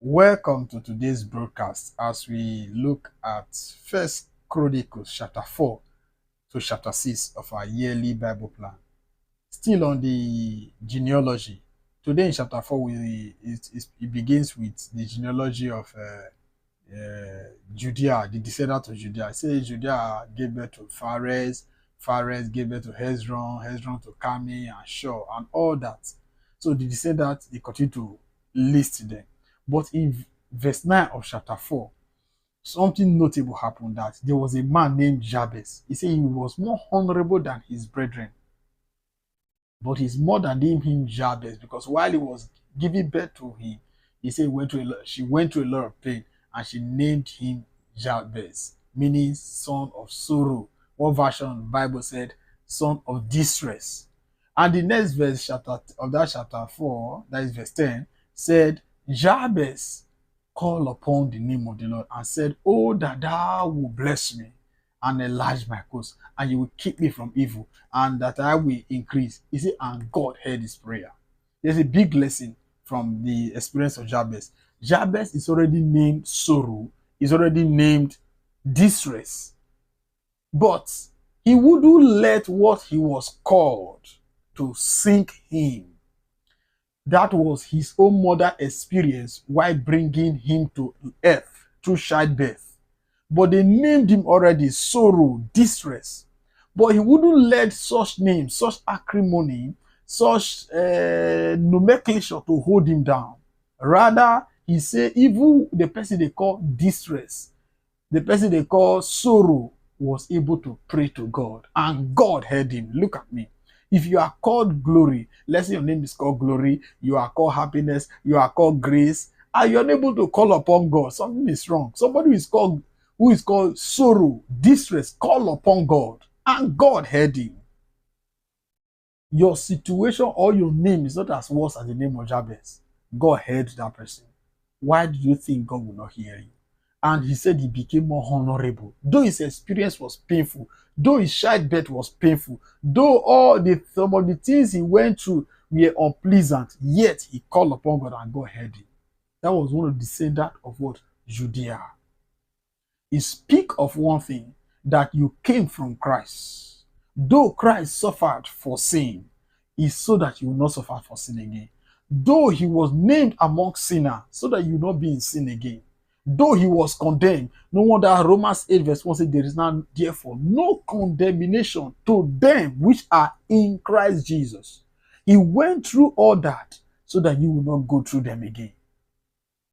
Welcome to today's broadcast as we look at First Chronicles chapter 4 to chapter 6 of our yearly Bible plan. Still on the genealogy. Today in chapter 4, it begins with the genealogy of Judea, the descendant of Judea. It says Judea gave birth to Phares, Phares gave birth to Hezron, Hezron to Carmi and Shur, and all that. So the descendants, they continue to list them. But in verse 9 of chapter 4, something notable happened, that there was a man named Jabez. He said he was more honorable than his brethren. But his mother named him Jabez because while he was giving birth to him, he said she went through a lot of pain and she named him Jabez, meaning son of sorrow. One version of the Bible said son of distress. And the next verse of that chapter 4, that is verse 10, said, Jabez called upon the name of the Lord and said, "Oh, that thou will bless me and enlarge my coast, and you will keep me from evil, and that I will increase." He said, and God heard his prayer. There's a big lesson from the experience of Jabez. Jabez is already named sorrow, is already named distress, but he wouldn't let what he was called to sink him. That was his own mother experience while bringing him to earth through childbirth. But they named him already sorrow, distress. But he wouldn't let such names, such acrimony, such nomenclature to hold him down. Rather, he said even the person they call distress, the person they call sorrow, was able to pray to God. And God heard him. Look at me. If you are called glory, let's say your name is called glory, you are called happiness, you are called grace, and you're unable to call upon God, something is wrong. Somebody who is called sorrow, distress, call upon God, and God heard him. Your situation or your name is not as worse as the name of Jabez. God heard that person. Why do you think God will not hear you? And he said he became more honorable. Though his experience was painful, though his childbirth was painful, though some of the things he went through were unpleasant, yet he called upon God and God heard him. That was one of the descendants of what? Judea. He speak of one thing, that you came from Christ. Though Christ suffered for sin, it's so that you will not suffer for sin again. Though he was named among sinners, so that you will not be in sin again. Though he was condemned, no wonder Romans 8 verse 1 says, there is now therefore no condemnation to them which are in Christ Jesus. He went through all that so that you will not go through them again.